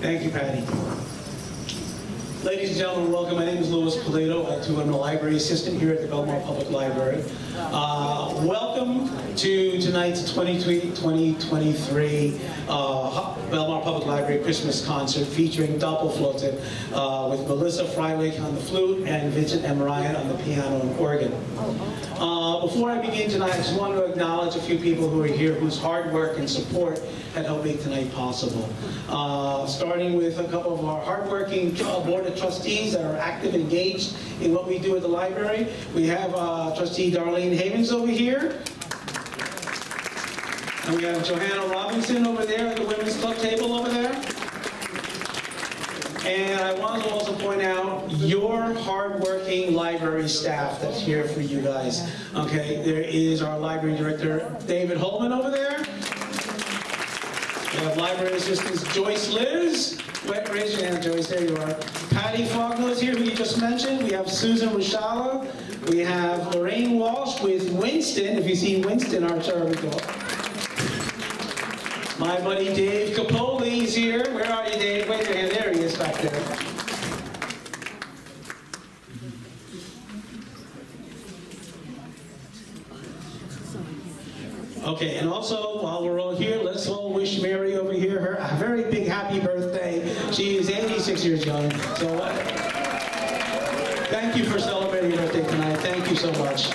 Thank you, Patty. Ladies and gentlemen, welcome. My name is I'm a library assistant here at the Belmar Public Library. Welcome to tonight's 2023 Belmar Public Library Christmas concert featuring Doppelflöte with Melissa Freilich on the flute and Vincent and Mariah on the piano and organ. Before I begin tonight, I just want to acknowledge a few people who are here whose hard work and support had helped make tonight possible. Starting with a couple of our hardworking board of trustees that are active and engaged in what we do at the library. We have trustee Darlene Havens over here. And we have Johanna Robinson over there at the Women's Club table over there. And I want to also point out your hardworking library staff that's here for you guys. Okay, there is our library director, David Holman over there. We have library assistants Joyce Liz. Raise your hand, Joyce, there you are. Patty Faulkner is here, who you just mentioned. We have Susan Rashala. We have Lorraine Walsh with Winston. If you see Winston, our servant dog. My buddy Dave Capoli is here. Where are you, Dave? Wave your hand. There he is back there. Okay, and also, while we're all here, let's all wish Mary over here her a very big happy birthday. She is 86 years young. So thank you for celebrating your birthday tonight. Thank you so much.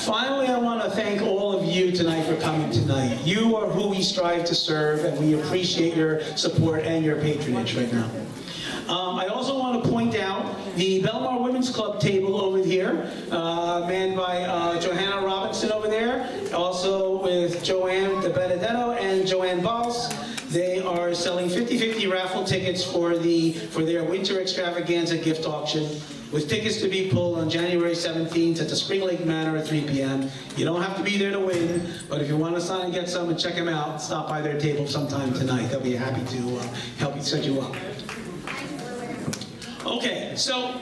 Finally, I want to thank all of you tonight for coming tonight. You are who we strive to serve, and we appreciate your support and your patronage right now. I also want to point out the Belmar Women's Club table over here, manned by Johanna Robinson over there, also with Joanne De Benedetto and Joanne Valls. They are selling 50-50 raffle tickets for their winter extravaganza gift auction, with tickets to be pulled on January 17th at the Spring Lake Manor at 3 p.m. You don't have to be there to win, but if you want to sign and get some and check them out, stop by their table sometime tonight. They'll be happy to help you set you up. Okay, so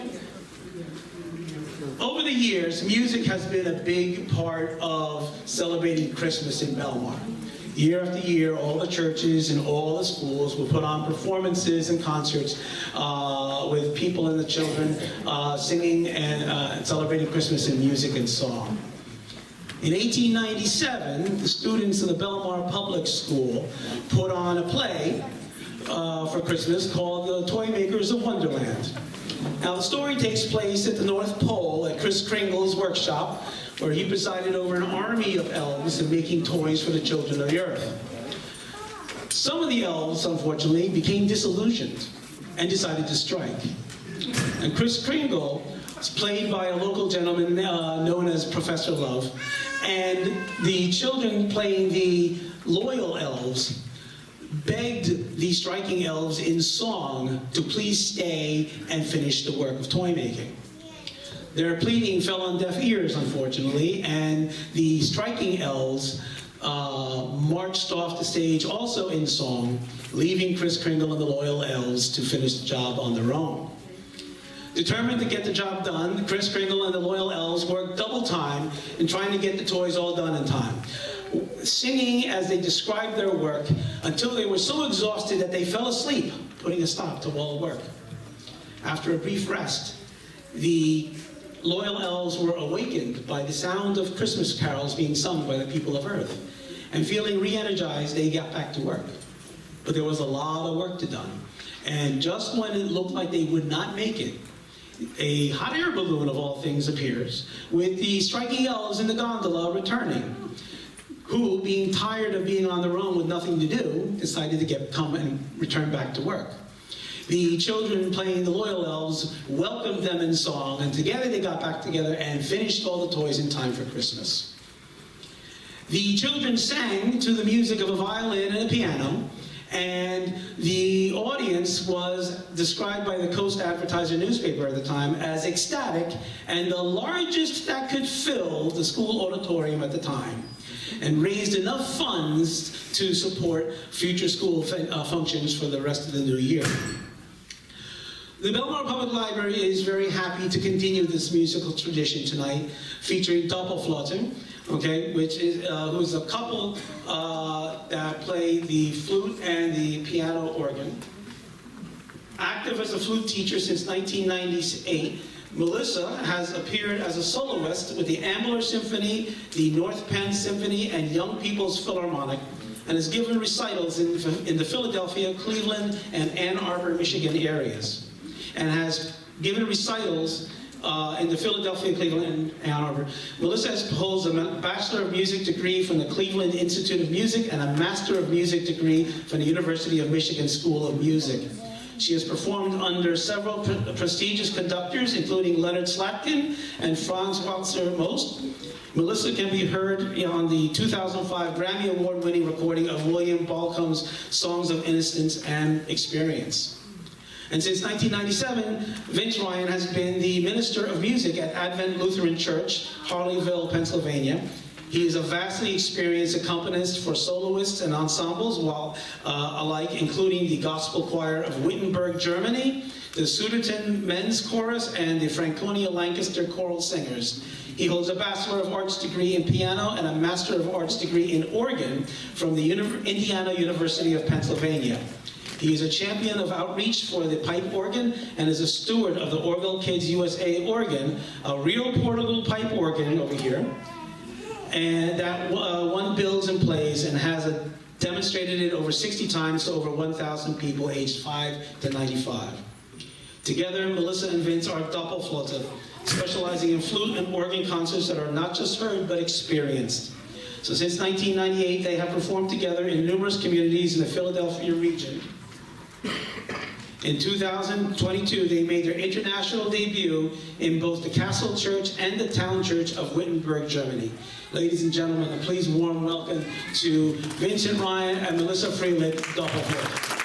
over the years, music has been a big part of celebrating Christmas in Belmar. Year after year, all the churches and all the schools will put on performances and concerts with people and the children singing and celebrating Christmas in music and song. In 1897, the students of the Belmar Public School put on a play for Christmas called The Toy Makers of Wonderland. Now, the story takes place at the North Pole at Kris Kringle's workshop, where he presided over an army of elves and making toys for the children of the earth. Some of the elves, unfortunately, became disillusioned and decided to strike. And Kris Kringle was played by a local gentleman known as Professor Love, and the children playing the loyal elves begged the striking elves in song to please stay and finish the work of toy making. Their pleading fell on deaf ears, unfortunately, and the striking elves marched off the stage also in song, leaving Kris Kringle and the loyal elves to finish the job on their own. Determined to get the job done, Kris Kringle and the loyal elves worked double time in trying to get the toys all done in time, singing as they described their work until they were so exhausted that they fell asleep, putting a stop to all the work. After a brief rest, the loyal elves were awakened by the sound of Christmas carols being sung by the people of Earth. And feeling re-energized, they got back to work. But there was a lot of work to done. And just when it looked like they would not make it, a hot air balloon of all things appears, with the striking elves in the gondola returning, who, being tired of being on their own with nothing to do, decided to come and return back to work. The children playing the loyal elves welcomed them in song, and together they got back together and finished all the toys in time for Christmas. The children sang to the music of a violin and a piano, and the audience was described by the Coast Advertiser newspaper at the time as ecstatic and the largest that could fill the school auditorium at the time, and raised enough funds to support future school functions for the rest of the new year. The Belmar Public Library is very happy to continue this musical tradition tonight, featuring Doppelflöte, okay, which is who's a couple that play the flute and the piano organ. Active as a flute teacher since 1998, Melissa has appeared as a soloist with the Ambler Symphony, the North Penn Symphony, and Young People's Philharmonic, and has given recitals in the Philadelphia, Cleveland, and Ann Arbor, Michigan areas, and has given recitals in the Philadelphia, Cleveland, and Ann Arbor. Melissa holds a Bachelor of Music degree from the Cleveland Institute of Music and a Master of Music degree from the University of Michigan School of Music. She has performed under several prestigious conductors, including Leonard Slatkin and Franz Walzer Most. Melissa can be heard on the 2005 Grammy Award-winning recording of William Balcomb's Songs of Innocence and Experience. And since 1997, Vince Ryan has been the Minister of Music at Advent Lutheran Church, Harleyville, Pennsylvania. He is a vastly experienced accompanist for soloists and ensembles alike, including the Gospel Choir of Wittenberg, Germany, the Suderton Men's Chorus, and the Franconia Lancaster Choral Singers. He holds a Bachelor of Arts degree in piano and a Master of Arts degree in organ from the Indiana University of Pennsylvania. He is a champion of outreach for the pipe organ and is a steward of the Orgelkids USA organ, a real portable pipe organ over here, and that one builds and plays and has demonstrated it over 60 times to over 1,000 people aged 5 to 95. Together, Melissa and Vince are Doppelflöte, specializing in flute and organ concerts that are not just heard but experienced. So since 1998, they have performed together in numerous communities in the Philadelphia region. In 2022, they made their international debut in both the Castle Church and the Town Church of Wittenberg, Germany. Ladies and gentlemen, a please warm welcome to Vincent Ryan and Melissa Freilich, Doppelflöte.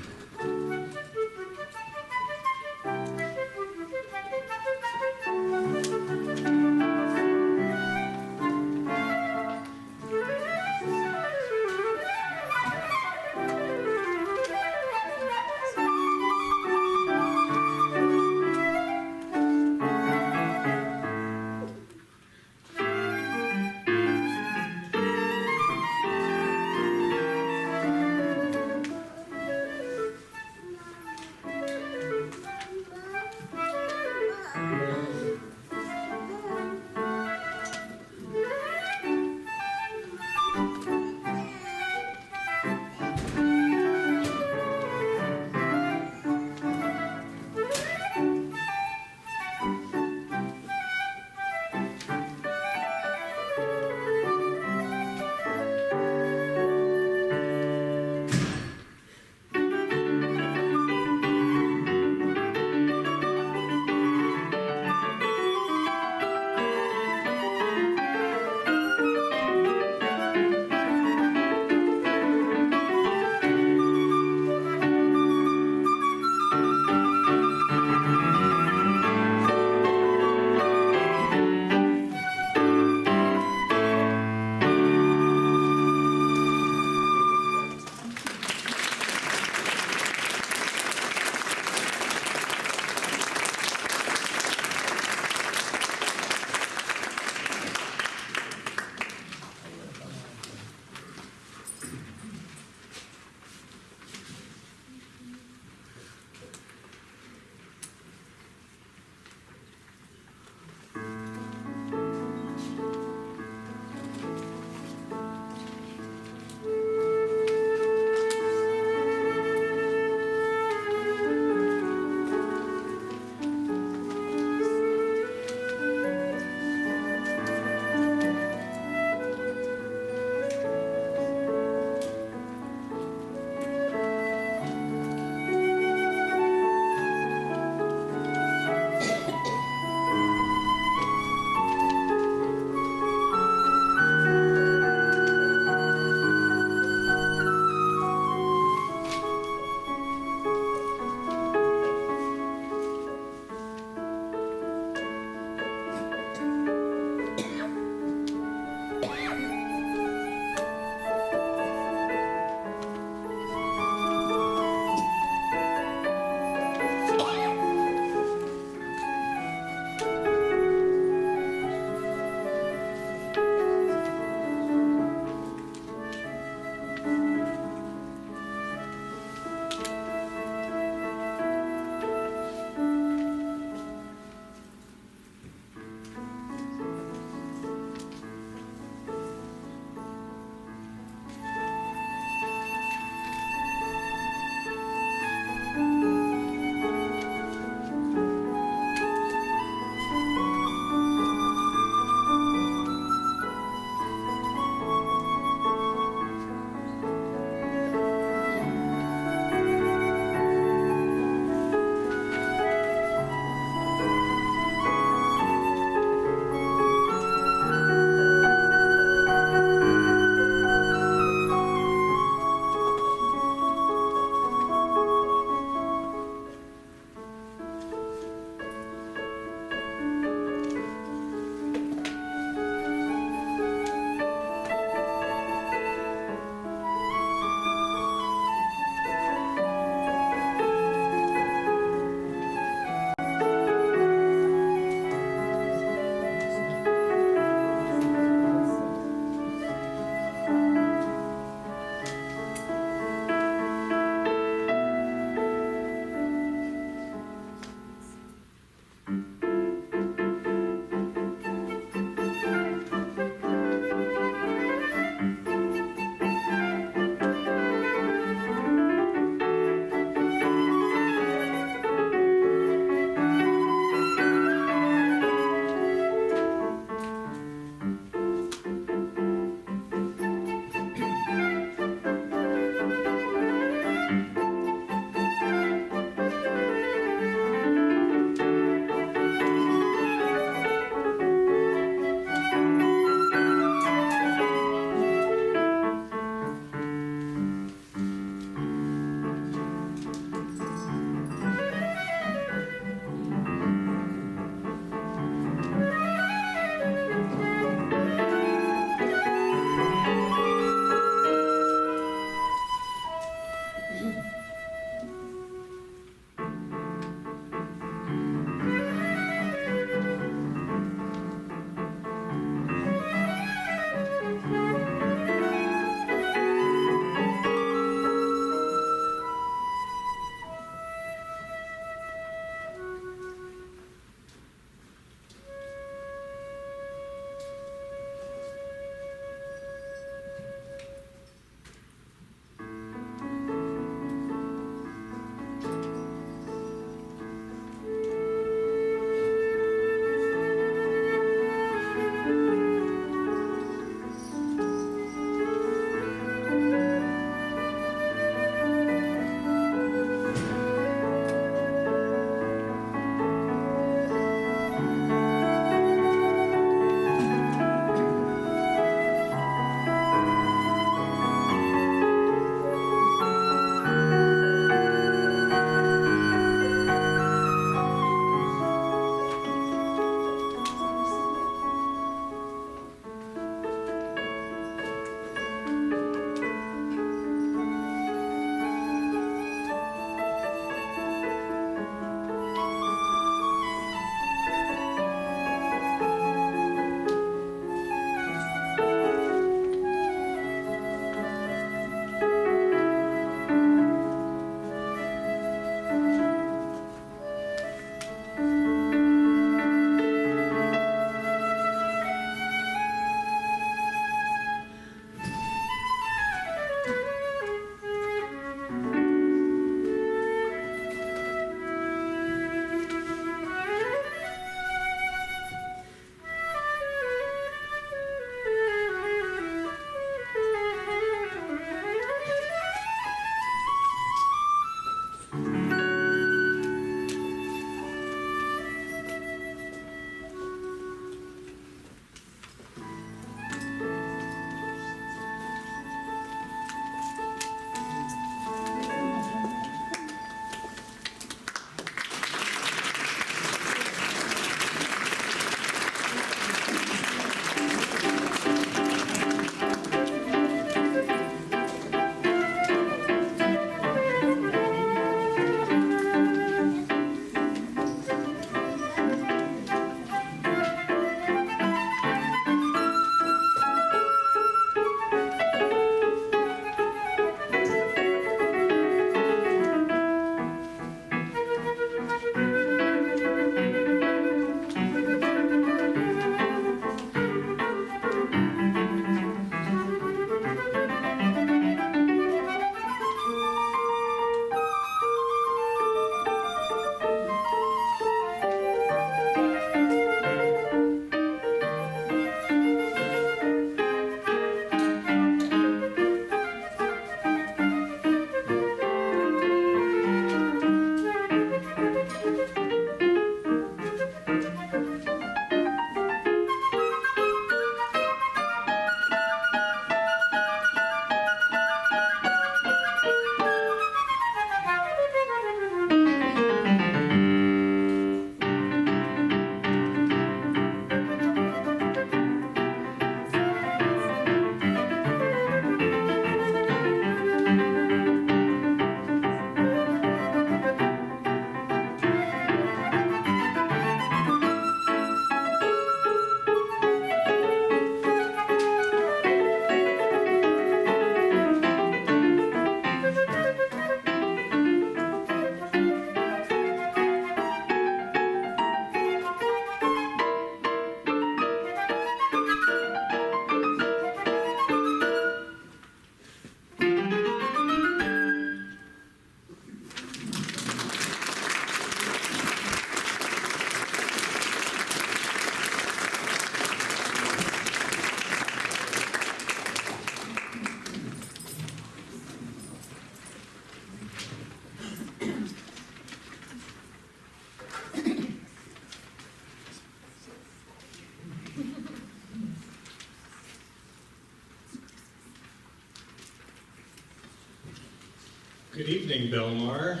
Good evening, Belmar.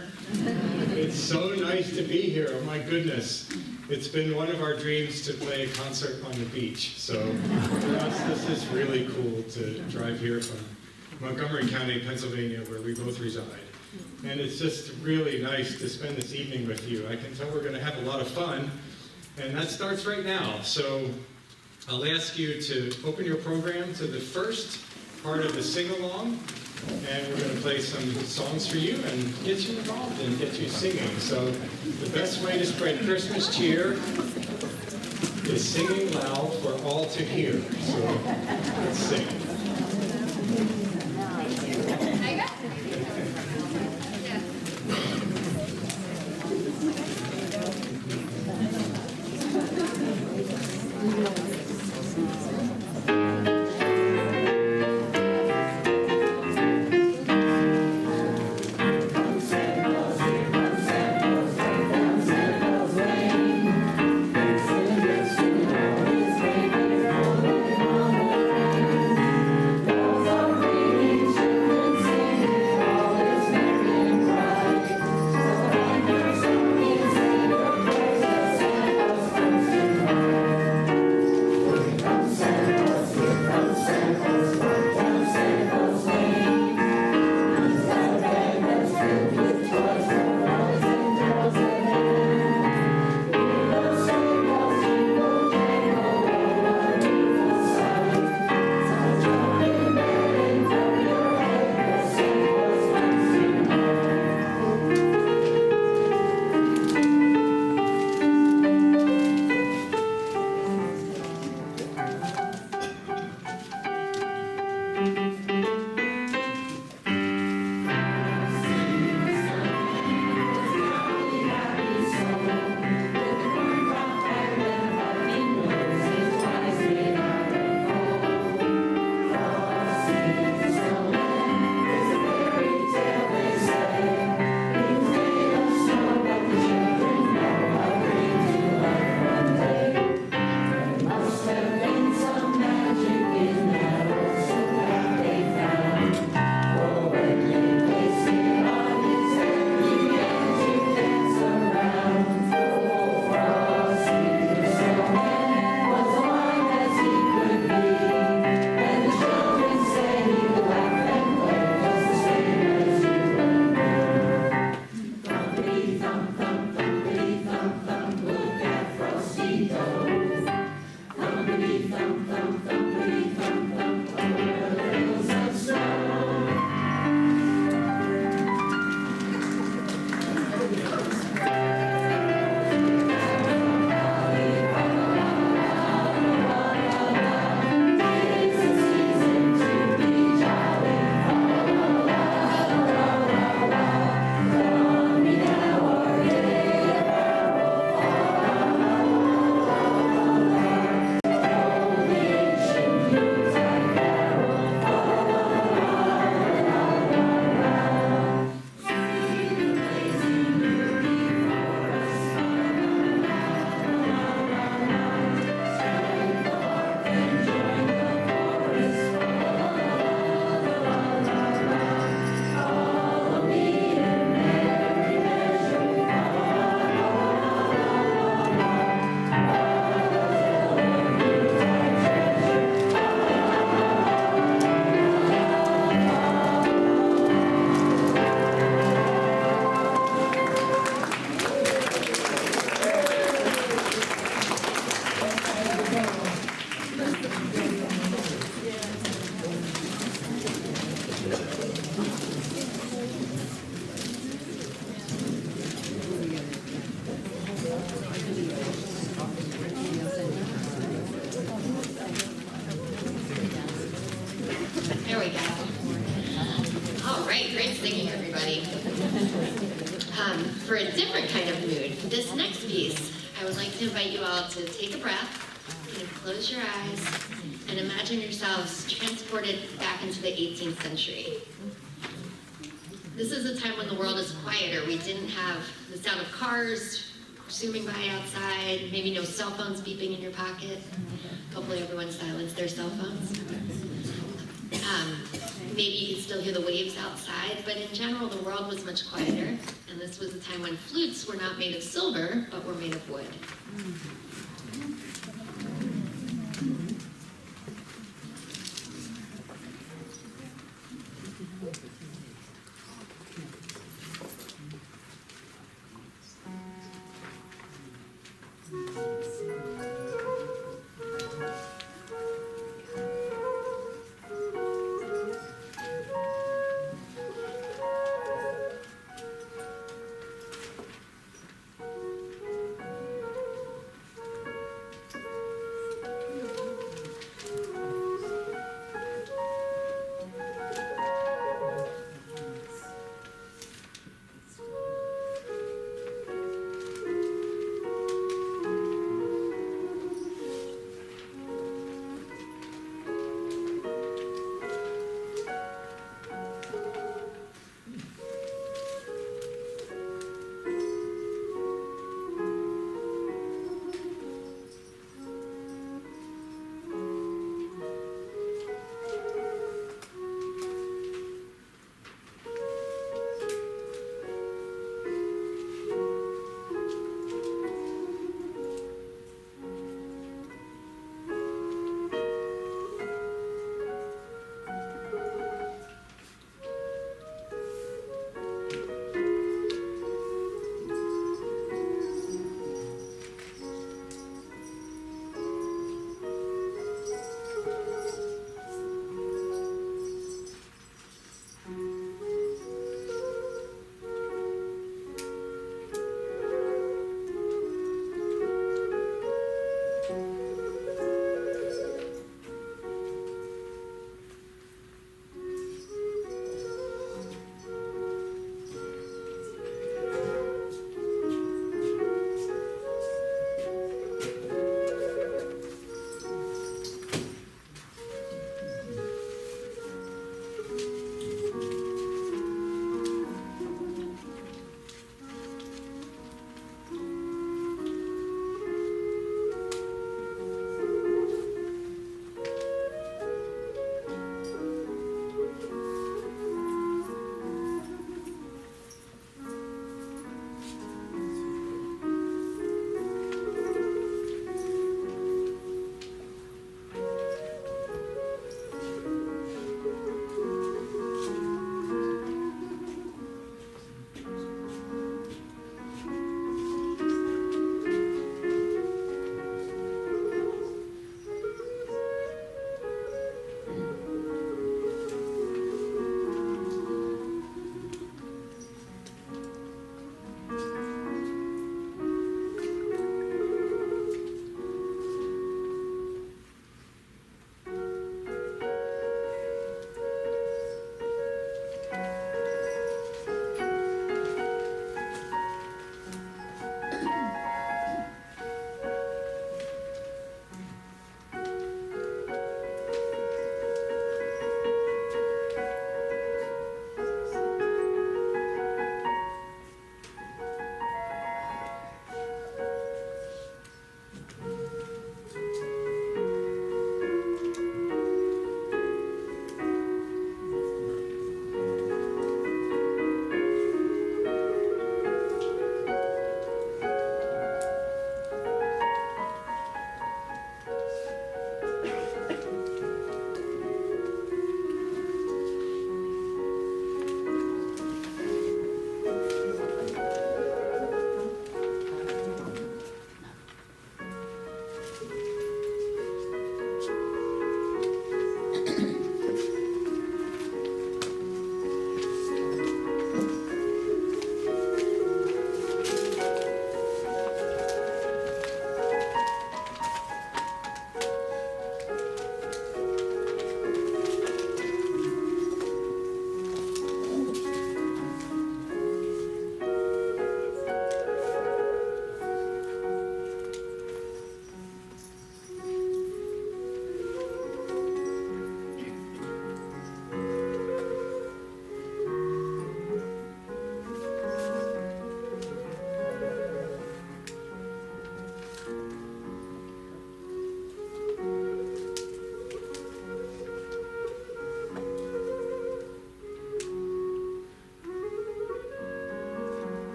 It's so nice to be here. Oh my goodness. It's been one of our dreams to play a concert on the beach. So for us, this is really cool to drive here from Montgomery County, Pennsylvania, where we both reside. And it's just really nice to spend this evening with you. I can tell we're going to have a lot of fun. And that starts right now. So I'll ask you to open your program to the first part of the sing-along. And we're going to play some songs for you and get you involved and get you singing. So the best way to spread Christmas cheer is singing loud for all to hear. So let's sing. For a different kind of mood, this next piece, I would like to invite you all to take a breath, kind of close your eyes, and imagine yourselves transported back into the 18th century. This is a time when the world is quieter. We didn't have the sound of cars zooming by outside, maybe no cell phones beeping in your pocket. Hopefully everyone silenced their cell phones. maybe you could still hear the waves outside, but in general, the world was much quieter, and this was a time when flutes were not made of silver, but were made of wood.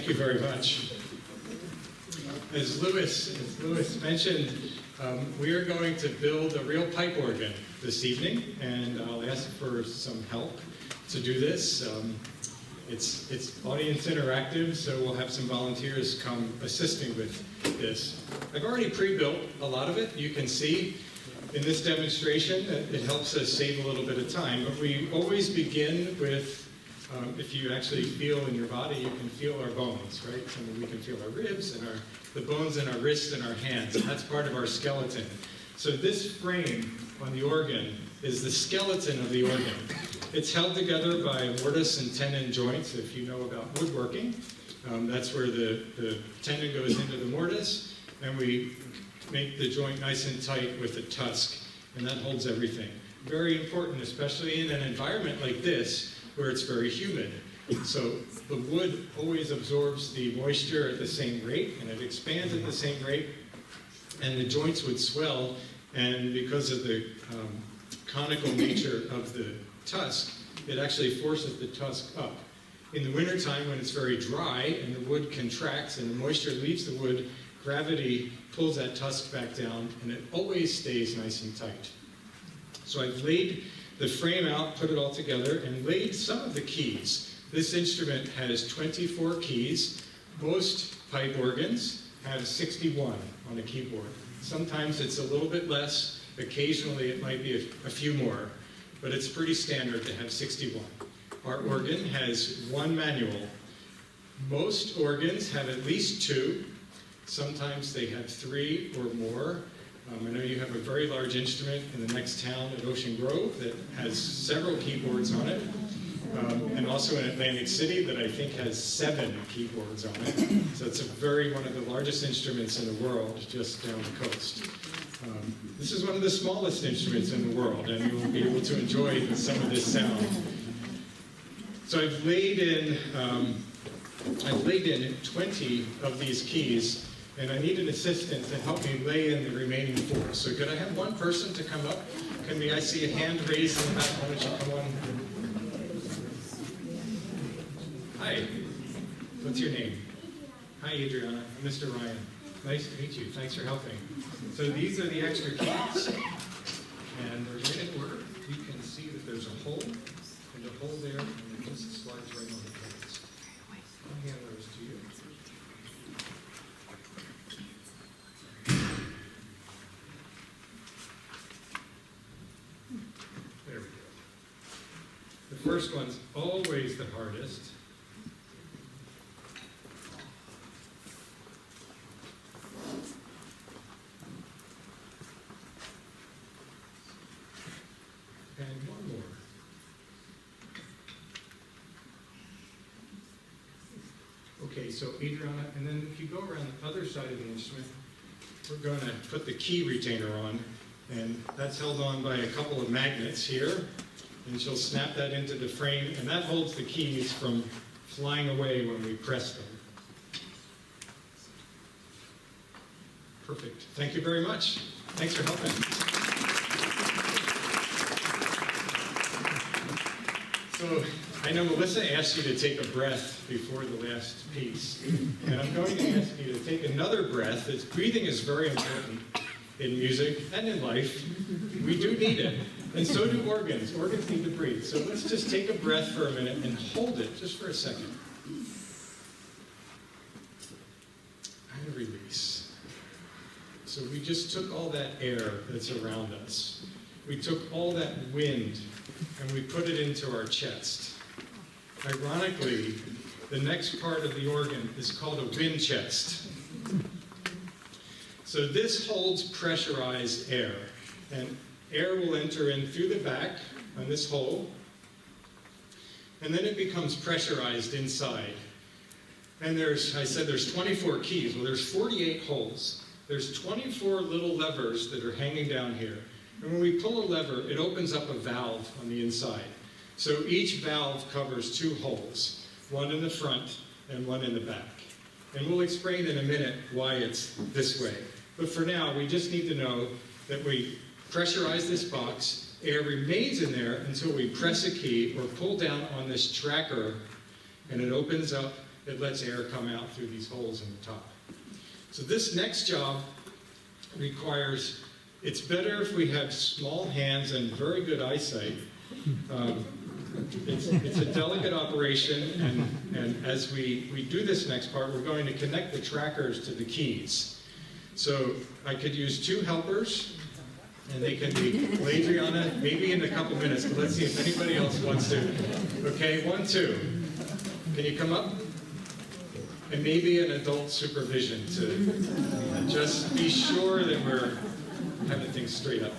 Thank you very much. As Louis mentioned, we are going to build a real pipe organ this evening, and I'll ask for some help to do this. It's audience interactive, so we'll have some volunteers come assisting with this. I've already pre-built a lot of it. You can see in this demonstration that it helps us save a little bit of time, but we always begin with, if you actually feel in your body, you can feel our bones, right? So we can feel our ribs and the bones in our wrists and our hands, and that's part of our skeleton. So this frame on the organ is the skeleton of the organ. It's held together by mortise and tenon joints, if you know about woodworking. That's where the tendon goes into the mortise, and we make the joint nice and tight with a tusk, and that holds everything. Very important, especially in an environment like this, where it's very humid. So the wood always absorbs the moisture at the same rate, and it expands at the same rate, and the joints would swell, and because of the conical nature of the tusk, it actually forces the tusk up. In the wintertime, when it's very dry and the wood contracts and the moisture leaves the wood, gravity pulls that tusk back down, and it always stays nice and tight. So I've laid the frame out, put it all together, and laid some of the keys. This instrument has 24 keys. Most pipe organs have 61 on a keyboard. Sometimes it's a little bit less. Occasionally it might be a few more, but it's pretty standard to have 61. Our organ has one manual. Most organs have at least two. Sometimes they have three or more. I know you have a very large instrument in the next town at Ocean Grove that has several keyboards on it, and also in Atlantic City that I think has 7 keyboards on it. So it's one of the largest instruments in the world, just down the coast. This is one of the smallest instruments in the world, and you'll be able to enjoy some of this sound. So I've laid in 20 of these keys, and I need an assistant to help me lay in the remaining 4. So could I have one person to come up? I see a hand raised in the back. Why don't you come on? Hi. What's your name? Hi, Adriana. I'm Mr. Ryan. Nice to meet you. Thanks for helping. So these are the extra keys, and they're in order. You can see that there's a hole, and a hole there, and it just slides right on the keys. I'll hand those to you. There we go. The first one's always the hardest. And one more. Okay, so Adriana, and then if you go around the other side of the instrument, we're going to put the key retainer on, and that's held on by a couple of magnets here, and she'll snap that into the frame, and that holds the keys from flying away when we press them. Perfect. Thank you very much. Thanks for helping. So I know Melissa asked you to take a breath before the last piece, and I'm going to ask you to take another breath. Breathing is very important in music and in life. We do need it, and so do organs. Organs need to breathe. So let's just take a breath for a minute and hold it just for a second. And release. So we just took all that air that's around us. We took all that wind and we put it into our chest. Ironically, the next part of the organ is called a wind chest. So this holds pressurized air, and air will enter in through the back on this hole, and then it becomes pressurized inside. And I said there's 24 keys. Well, there's 48 holes. There's 24 little levers that are hanging down here. And when we pull a lever, it opens up a valve on the inside. So each valve covers 2 holes, one in the front and one in the back. And we'll explain in a minute why it's this way. But for now, we just need to know that we pressurize this box. Air remains in there until we press a key or pull down on this tracker, and it opens up it lets air come out through these holes in the top. So this next job requires, it's better if we have small hands and very good eyesight. It's a delicate operation, and as we do this next part, we're going to connect the trackers to the keys. So I could use 2 helpers, and they can be Adriana, maybe in a couple minutes, but let's see if anybody else wants to. Okay, 1, 2. Can you come up? And maybe an adult supervision to just be sure that we're having things straight up.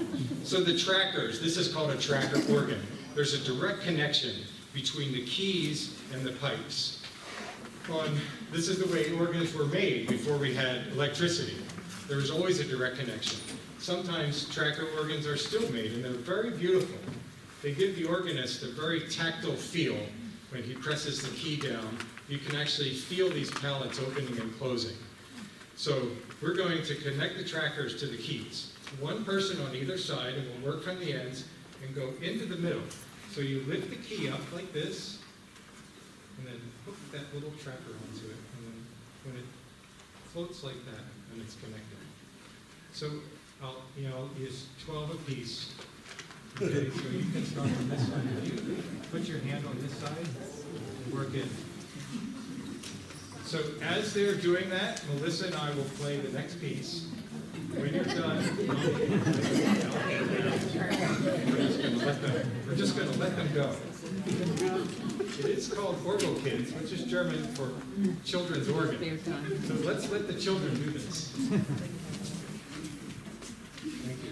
So the trackers, this is called a tracker organ. There's a direct connection between the keys and the pipes. This is the way organs were made before we had electricity. There was always a direct connection. Sometimes tracker organs are still made, and they're very beautiful. They give the organist a very tactile feel. When he presses the key down, you can actually feel these pallets opening and closing. So we're going to connect the trackers to the keys. 1 person on either side, and we'll work from the ends and go into the middle. So you lift the key up like this, and then hook that little tracker onto it, and then when it floats like that, and it's connected. So I'll use 12 apiece. Okay, so you can start on this side. If you put your hand on this side and work in. So as they're doing that, Melissa and I will play the next piece. When you're done, we're just going to let them go. It is called Orgelkids, which is German for children's organ. So let's let the children do this. Thank you.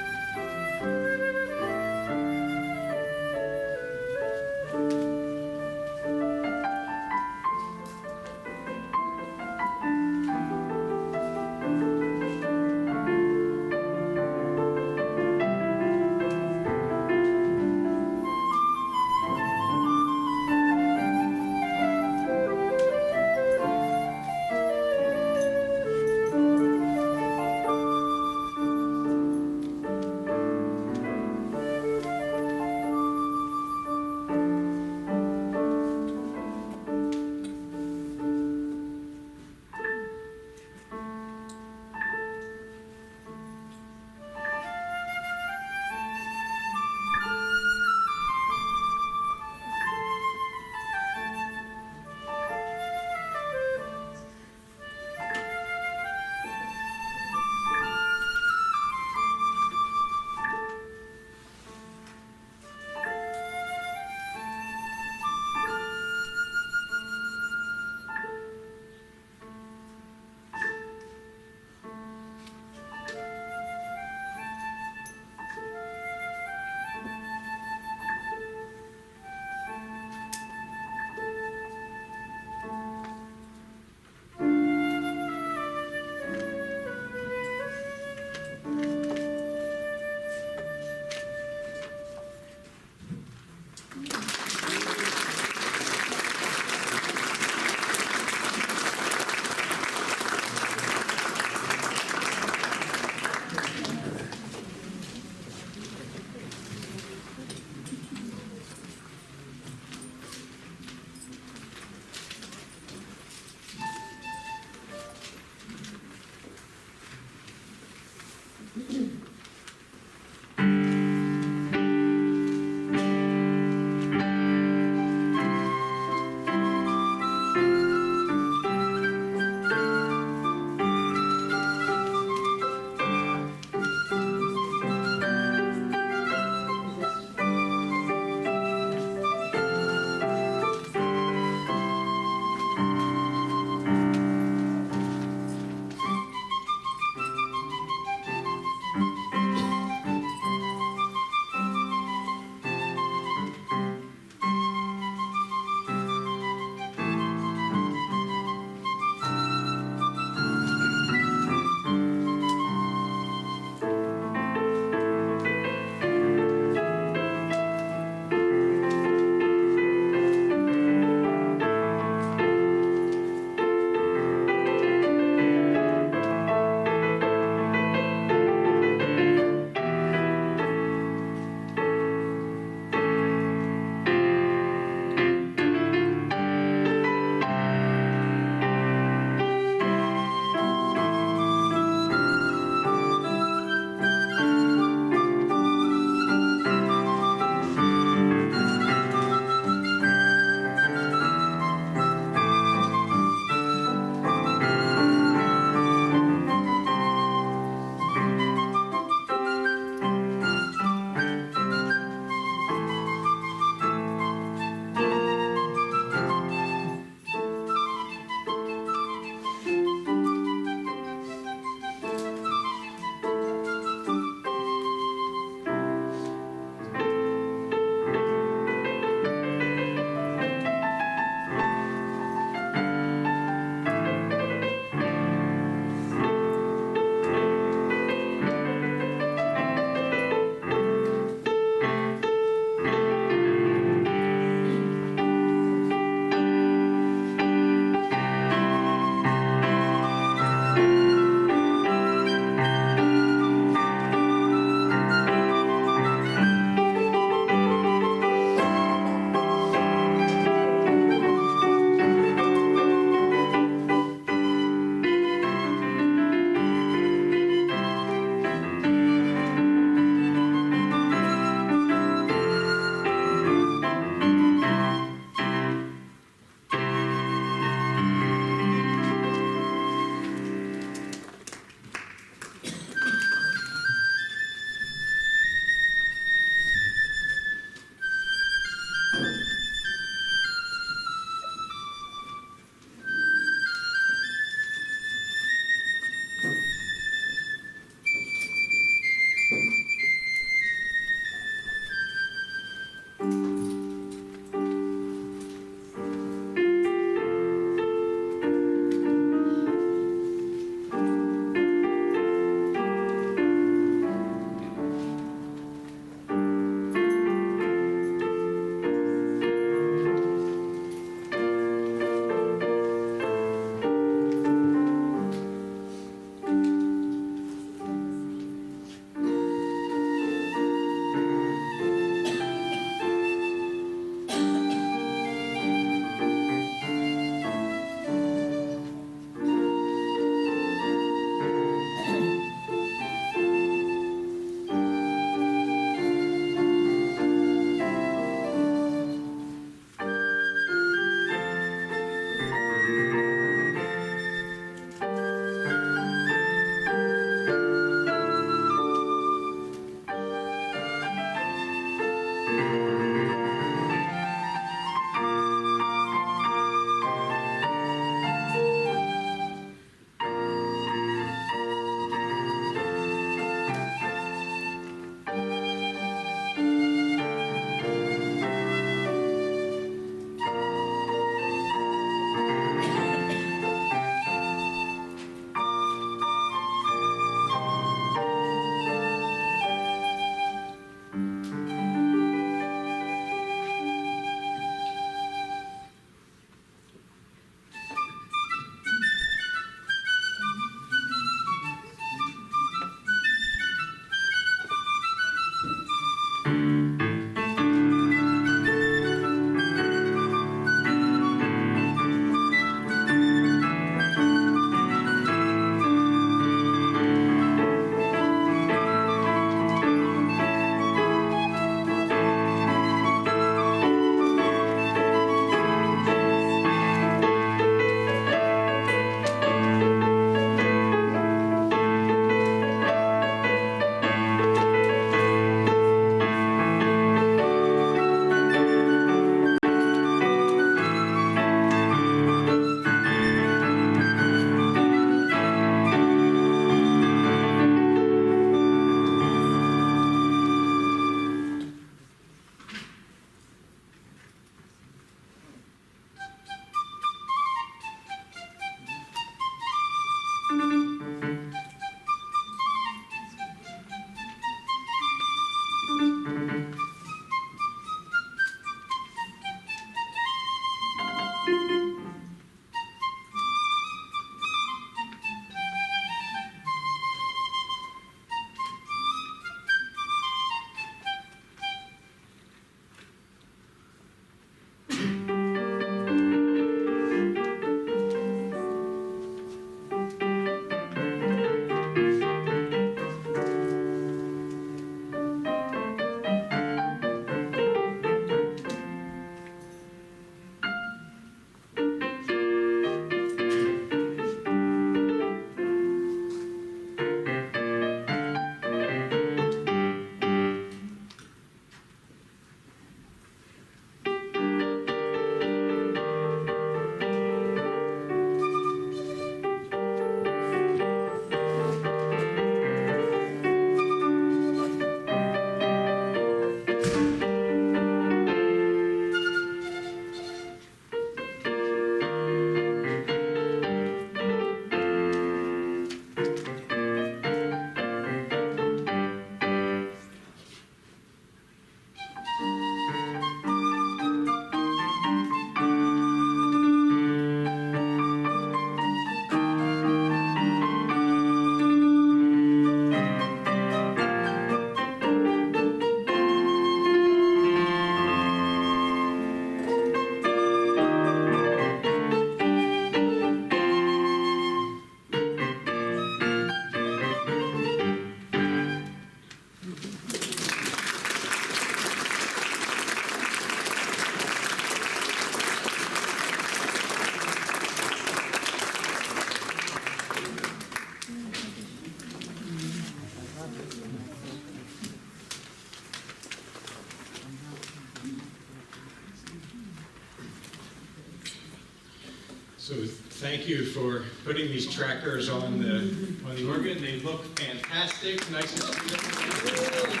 So thank you for putting these trackers on the organ. They look fantastic, nice and straight.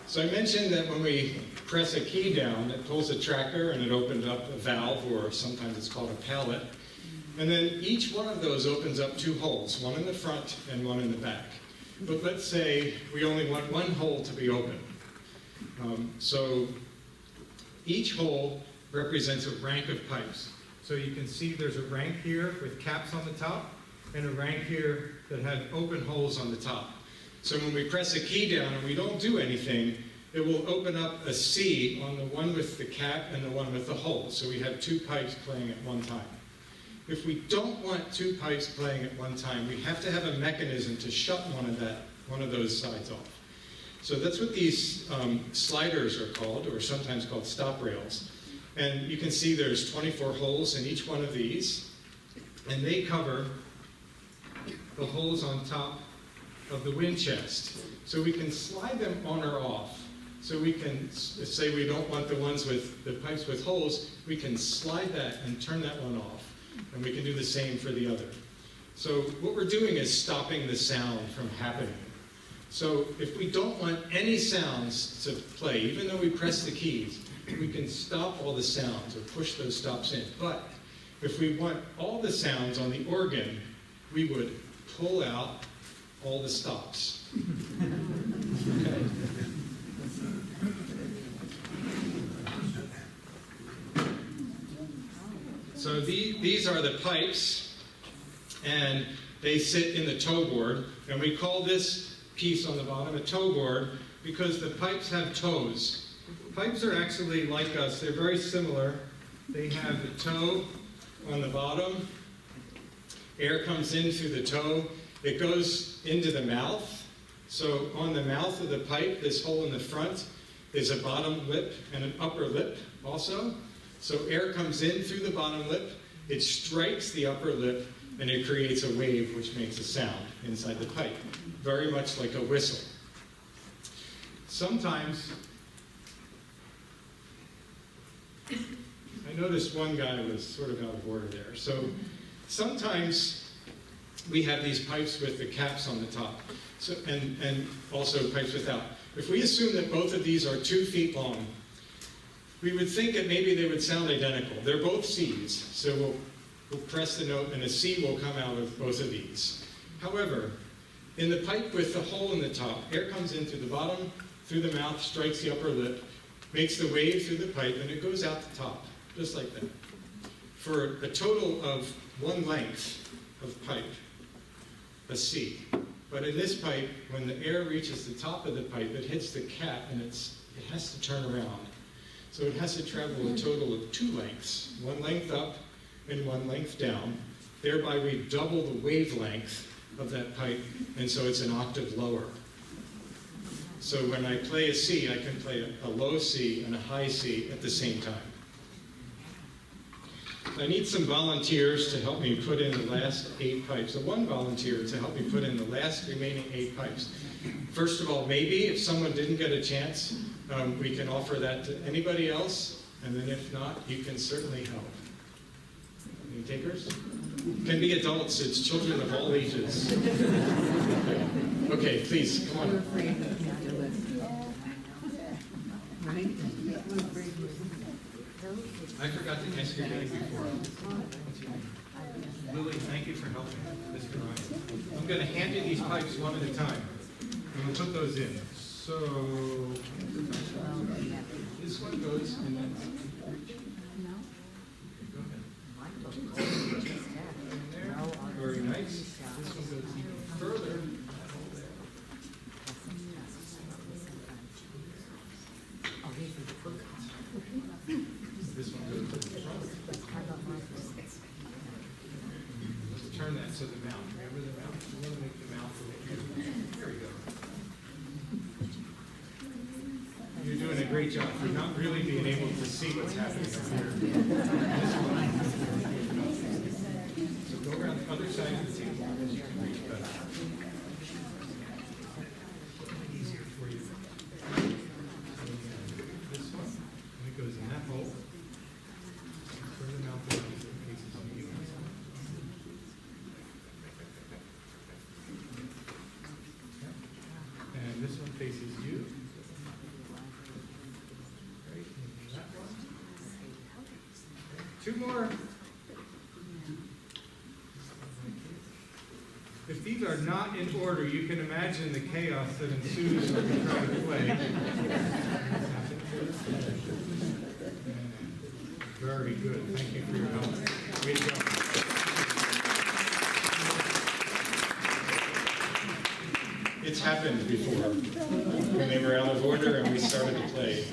So I mentioned that when we press a key down, it pulls a tracker and it opens up a valve, or sometimes it's called a pallet. And then each one of those opens up two holes, one in the front and one in the back. But let's say we only want one hole to be open. So each hole represents a rank of pipes. So you can see there's a rank here with caps on the top, and a rank here that had open holes on the top. So when we press a key down and we don't do anything, it will open up a C on the one with the cap and the one with the hole. So we have two pipes playing at one time. If we don't want two pipes playing at one time, we have to have a mechanism to shut one of those sides off. So that's what these sliders are called, or sometimes called stop rails. And you can see there's 24 holes in each one of these, and they cover the holes on top of the wind chest. So we can slide them on or off. So we can, say we don't want the ones with the pipes with holes, we can slide that and turn that one off. And we can do the same for the other. So what we're doing is stopping the sound from happening. So if we don't want any sounds to play, even though we press the keys, we can stop all the sounds or push those stops in. But if we want all the sounds on the organ, we would pull out all the stops. Okay. So these are the pipes, and they sit in the toe board, and we call this piece on the bottom a toe board because the pipes have toes. Pipes are actually like us. They're very similar. They have the toe on the bottom. Air comes in through the toe. It goes into the mouth. So on the mouth of the pipe, this hole in the front is a bottom lip and an upper lip also. So air comes in through the bottom lip, it strikes the upper lip, and it creates a wave which makes a sound inside the pipe, very much like a whistle. Sometimes, I noticed one guy was sort of out of order there. So sometimes we have these pipes with the caps on the top, and also pipes without. If we assume that both of these are 2 feet long, we would think that maybe they would sound identical. They're both C's, so we'll press the note and a C will come out of both of these. However, in the pipe with the hole in the top, air comes in through the bottom, through the mouth, strikes the upper lip, makes the wave through the pipe, and it goes out the top, just like that. For a total of 1 length of pipe, a C. But in this pipe, when the air reaches the top of the pipe, it hits the cap and it has to turn around. So it has to travel a total of 2 lengths, 1 length up and 1 length down. Thereby we double the wavelength of that pipe, and so it's an octave lower. So when I play a C, I can play a low C and a high C at the same time. I need some volunteers to help me put in the last 8 pipes. So 1 volunteer to help me put in the last remaining 8 pipes. First of all, maybe if someone didn't get a chance, we can offer that to anybody else, and then if not, you can certainly help. Any takers? Can be adults, it's children of all ages. Okay, please, come on. I forgot to ask your name before. Lily, thank you for helping, Mr. Ryan. I'm going to hand you these pipes one at a time, and we'll put those in. So, this one goes in that. Go ahead. There. Very nice. This one goes even further. This one goes to the front. Let's turn that to the mouth. Remember the mouth? We want to make the mouth a little bit. Here we go. You're doing a great job for not really being able to see what's happening over here. This one. So go around the other side of the table as you can reach better. Easier for you. This one. And it goes faces you. Great. And that one. Okay. 2 more. If these are not in order, you can imagine the chaos that ensues when we try to play. Very good. Thank you for your help. Great job. It's happened before, when they were out of order and we started to play.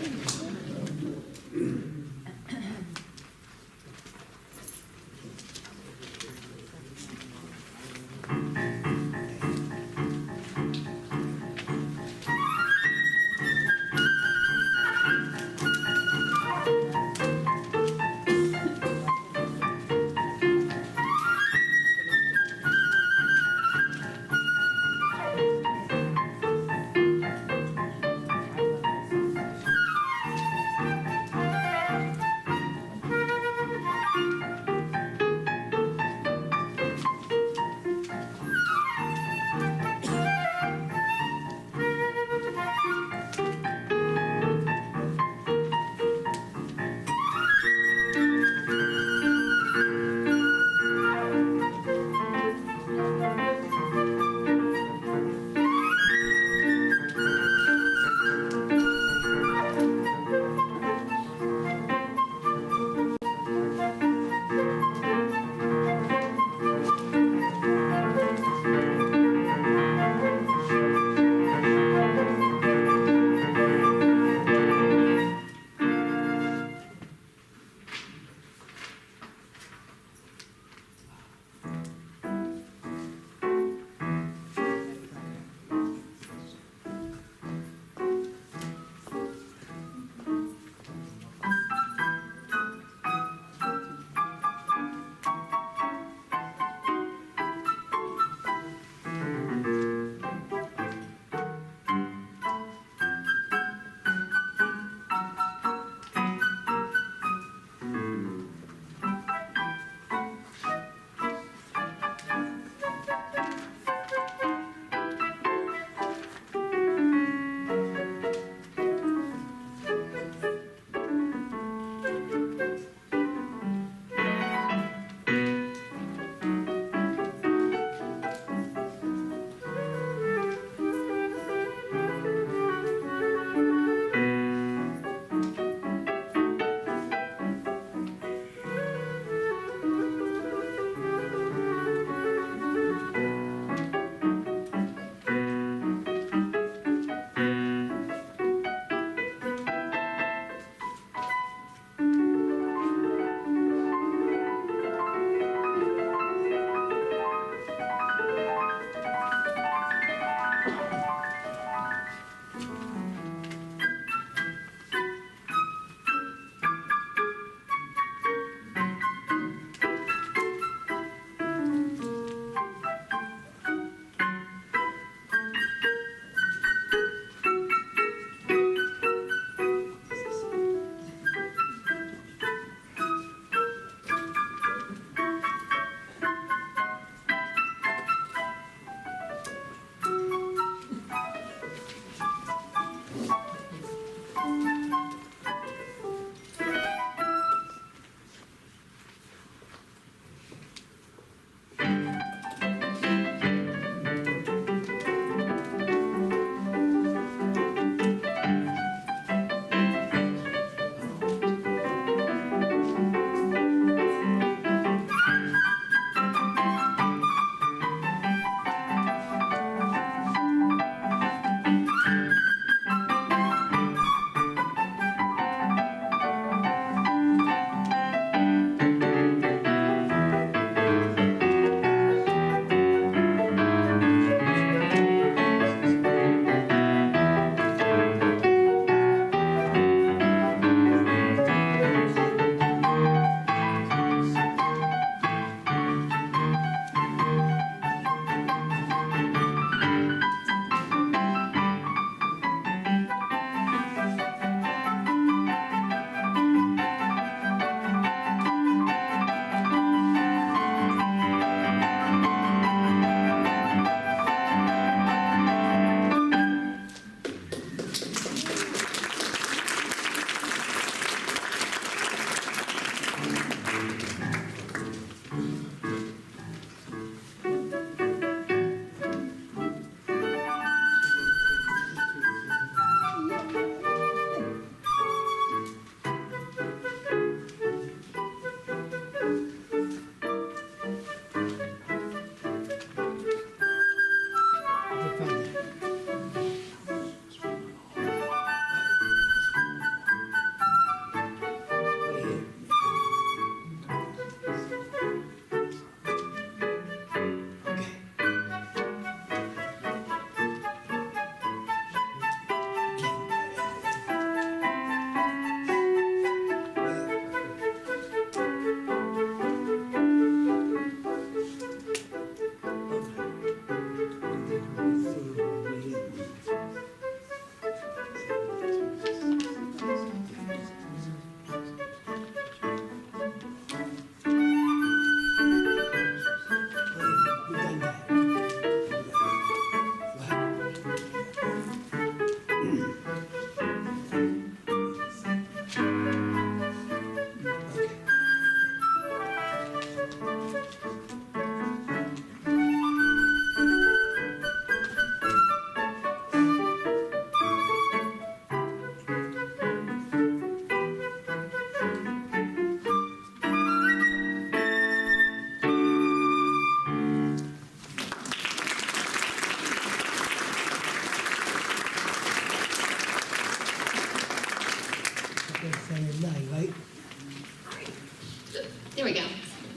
There we go.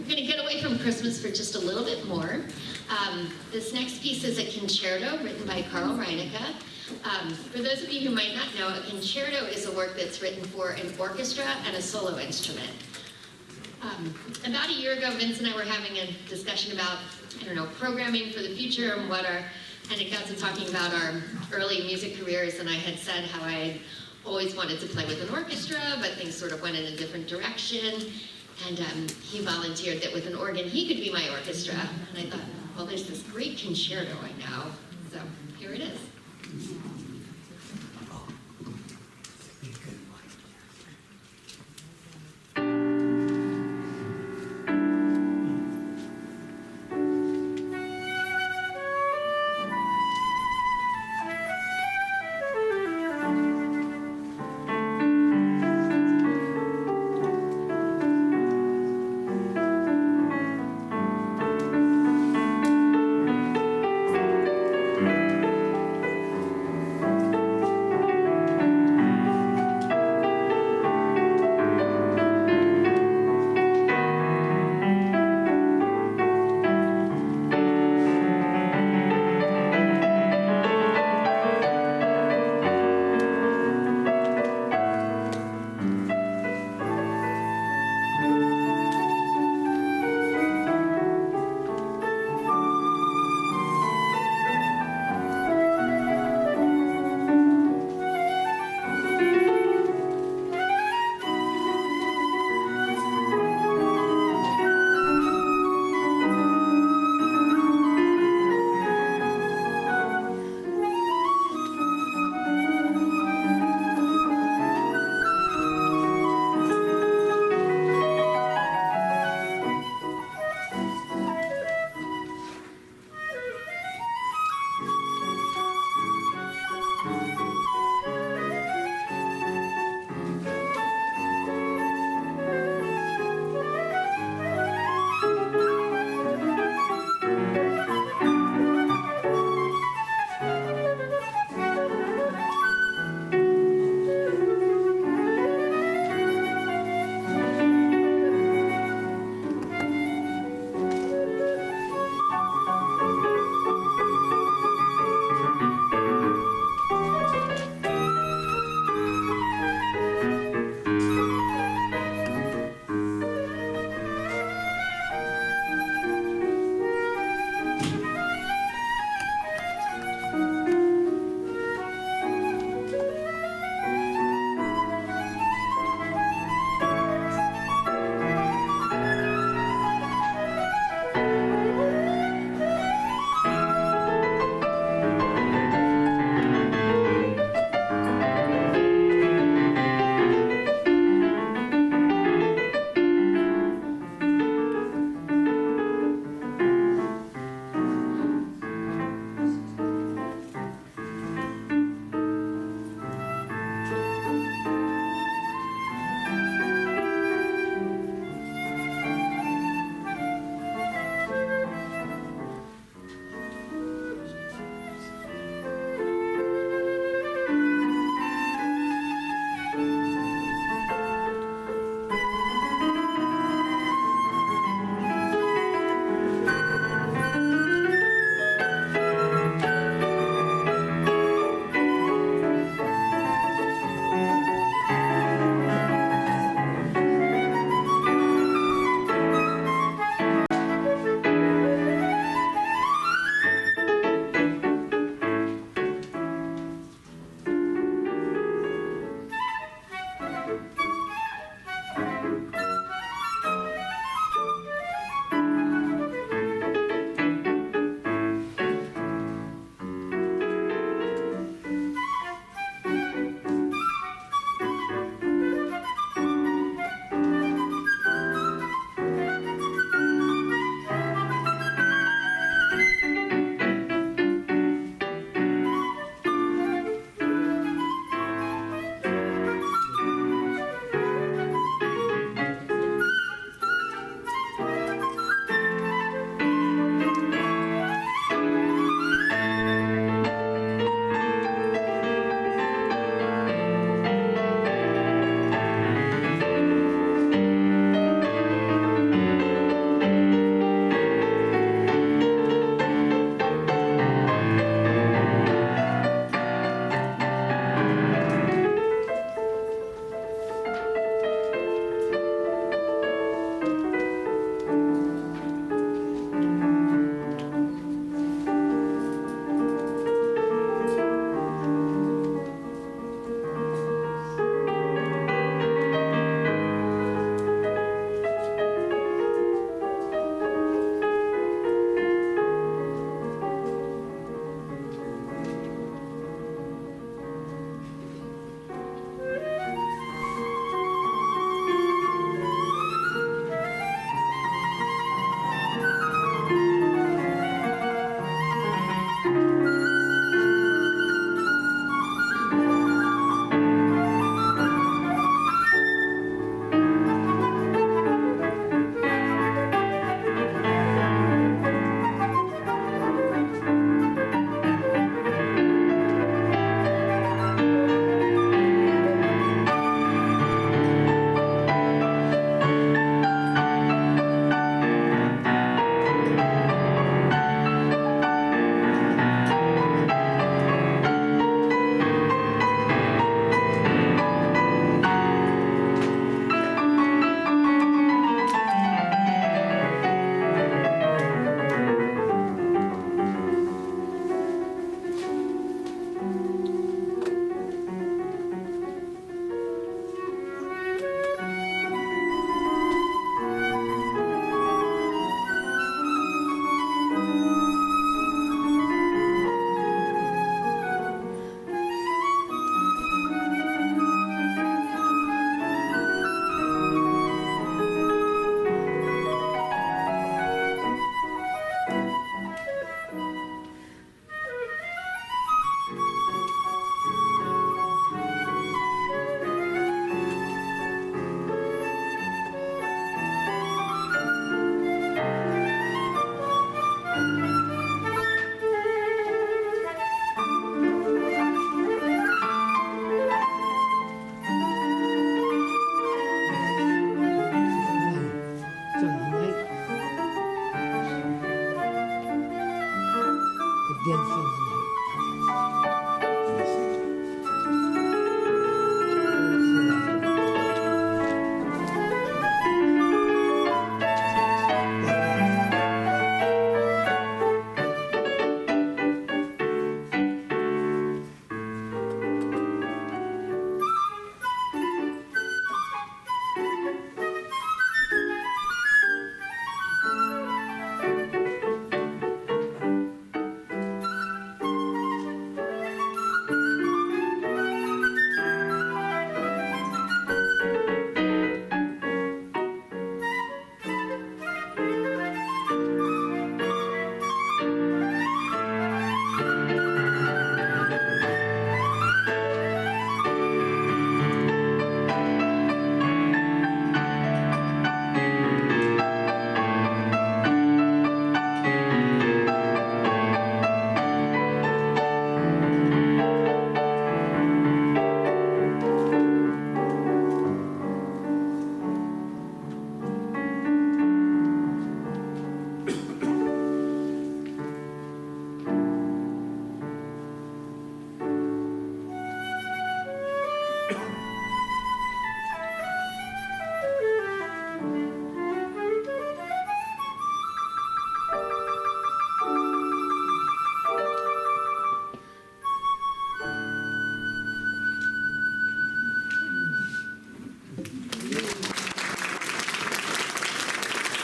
We're going to get away from Christmas for just a little bit more. This next piece is a concerto written by Carl Reinecke. For those of you who might not know, a concerto is a work that's written for an orchestra and a solo instrument. About a year ago, Vince and I were having a discussion about, programming for the future and it got to talking about our early music careers, and I had said how I always wanted to play with an orchestra, but things sort of went in a different direction. And he volunteered that with an organ, he could be my orchestra. And I thought, well, there's this great concerto I know. So here it is.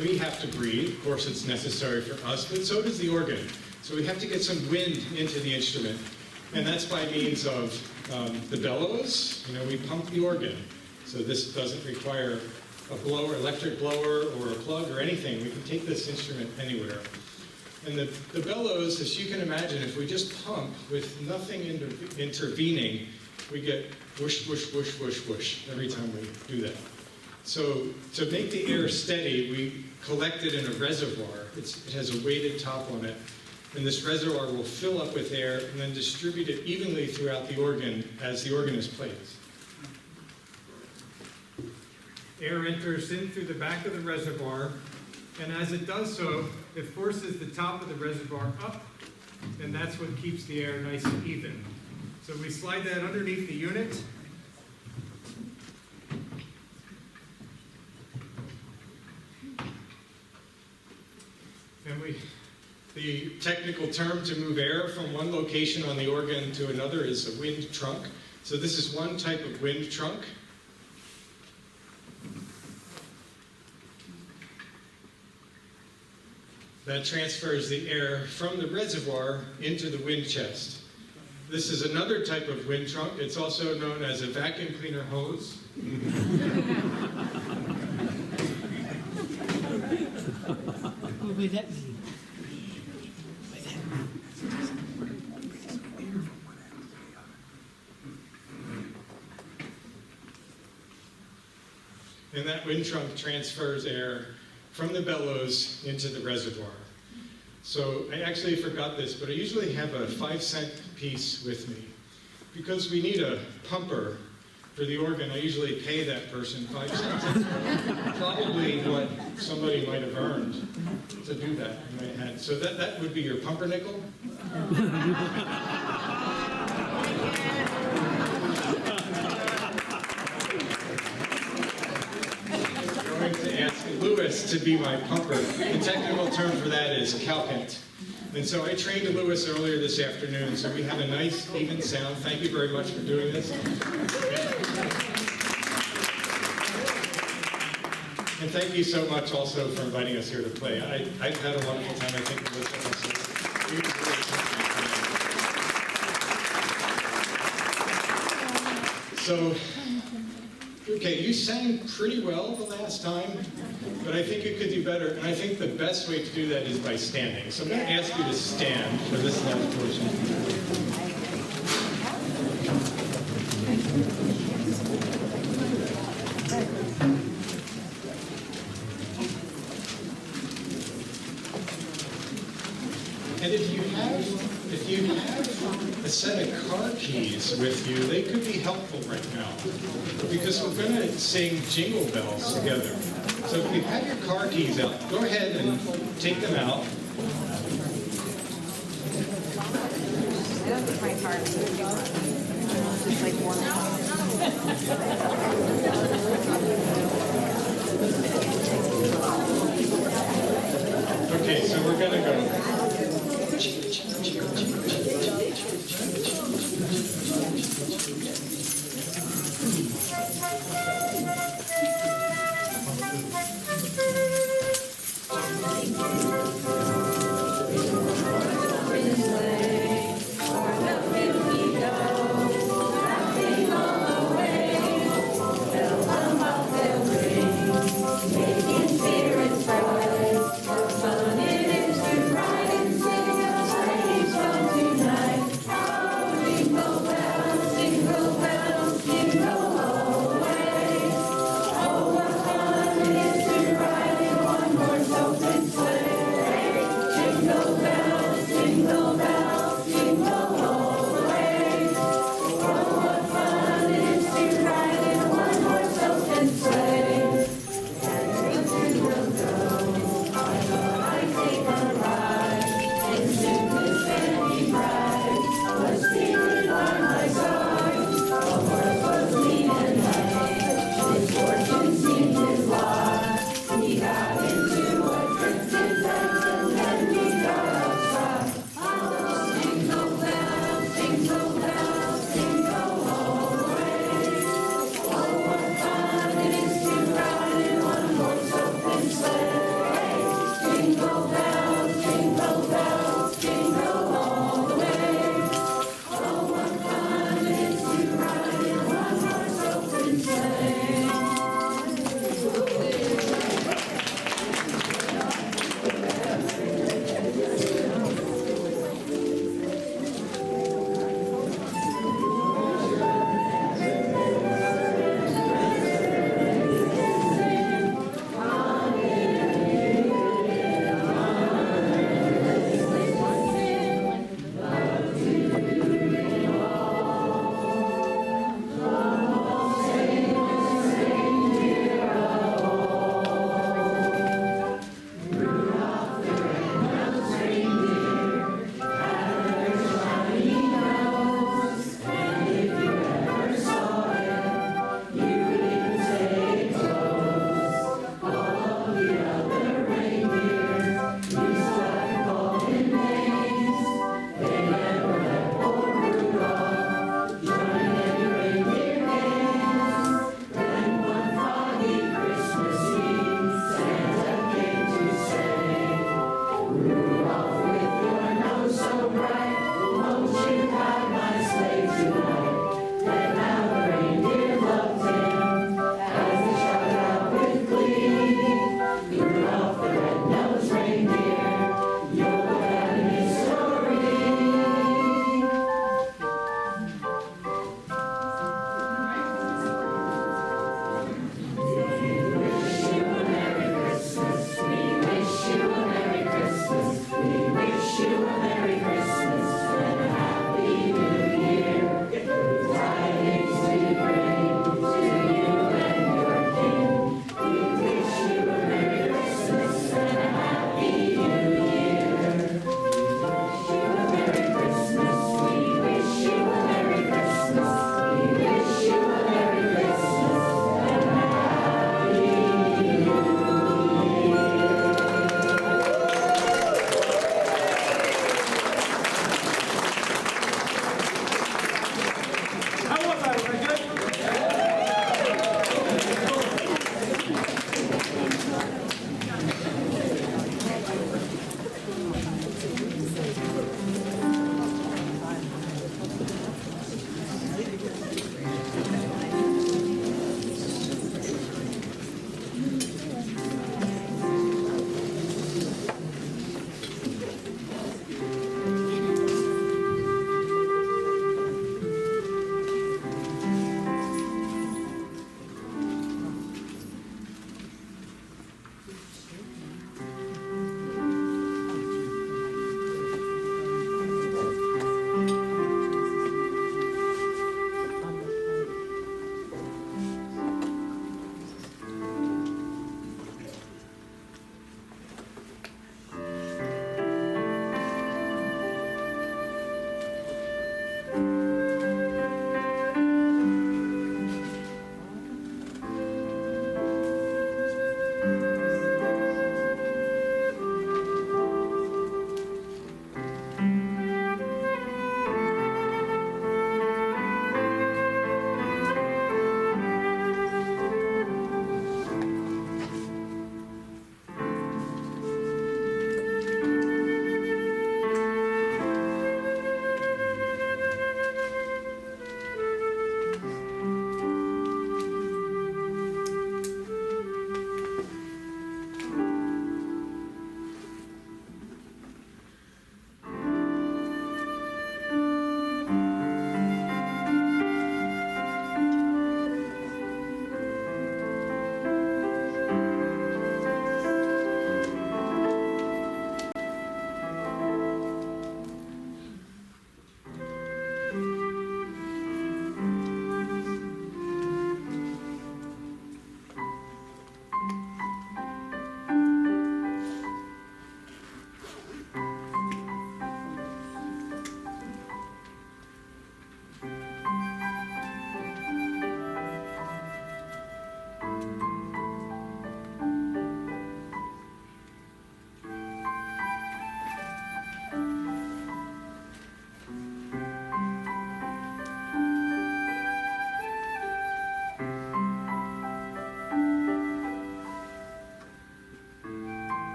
We have to breathe. Of course, it's necessary for us, but so does the organ. So we have to get some wind into the instrument, and that's by means of the bellows. You know, we pump the organ. So this doesn't require a blower, electric blower, or a plug or anything. We can take this instrument anywhere. And the bellows, as you can imagine, if we just pump with nothing intervening, we get whoosh, whoosh, whoosh, whoosh, whoosh every time we do that. So to make the air steady, we collect it in a reservoir. It has a weighted top on it. And this reservoir will fill up with air and then distribute it evenly throughout the organ as the organist plays. Air enters in through the back of the reservoir, and as it does so, it forces the top of the reservoir up, and that's what keeps the air nice and even. So we slide that underneath the unit. And the technical term to move air from one location on the organ to another is a wind trunk. So this is one type of wind trunk. That transfers the air from the reservoir into the wind chest. This is another type of wind trunk. It's also known as a vacuum cleaner hose. What would that mean? And that wind trunk transfers air from the bellows into the reservoir. So I actually forgot this, but I usually have a 5-cent piece with me. Because we need a pumper for the organ, I usually pay that person 5 cents. Probably what somebody might have earned to do that in my head. So that would be your pumpernickel. I'm going to ask Lewis to be my pumper. The technical term for that is cowpent. And so I trained Lewis earlier this afternoon, so we have a nice, even sound. Thank you very much for doing this. And thank you so much also for inviting us here to play. I've had a wonderful time, I think, with this. So, okay, you sang pretty well the last time, but I think you could do better. And I think the best way to do that is by standing. So I'm going to ask you to stand for this last portion. And if you have a set of car keys with you, they could be helpful right now, because we're going to sing Jingle Bells together. So if you have your car keys out, go ahead and take them out. Okay, so we're gonna go. Making spirits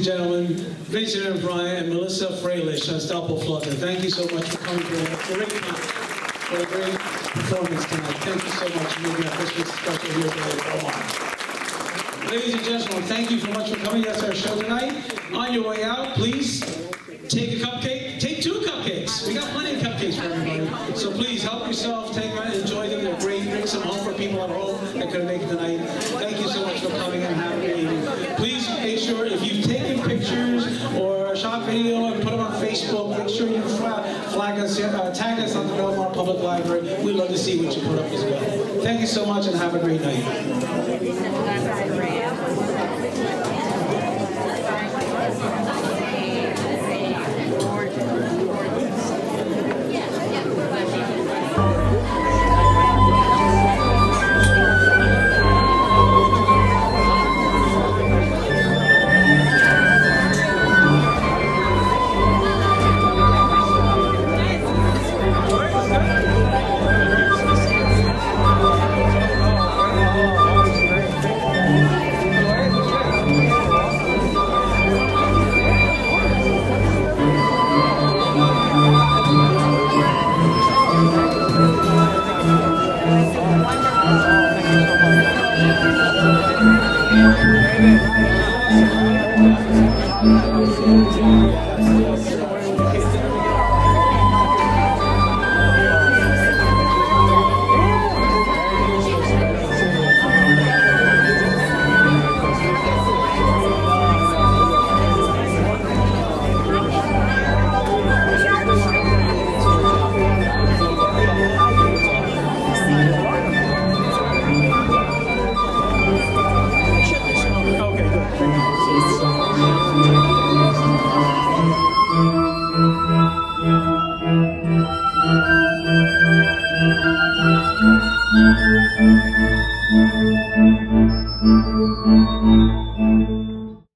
and gentlemen, Vincent and Brian and Melissa Freilich as Doppelflöte. Thank you so much for coming for a great performance tonight. Thank you so much for making our Christmas special here today at Belmar. Ladies and gentlemen, thank you so much for coming. That's our show tonight. On your way out, please take a cupcake. Take 2 cupcakes. We got plenty of cupcakes for everybody. So please help yourself. Take one, enjoy them. They're great. Bring some home for people at home that couldn't make it tonight. Thank you so much for coming and have a good evening. Please make sure if you've taken pictures or a shot video and put them on Facebook, make sure you flag us, tag us on the Belmar Public Library. We'd love to see what you put up as well. Thank you so much and have a great night. Yes, yes.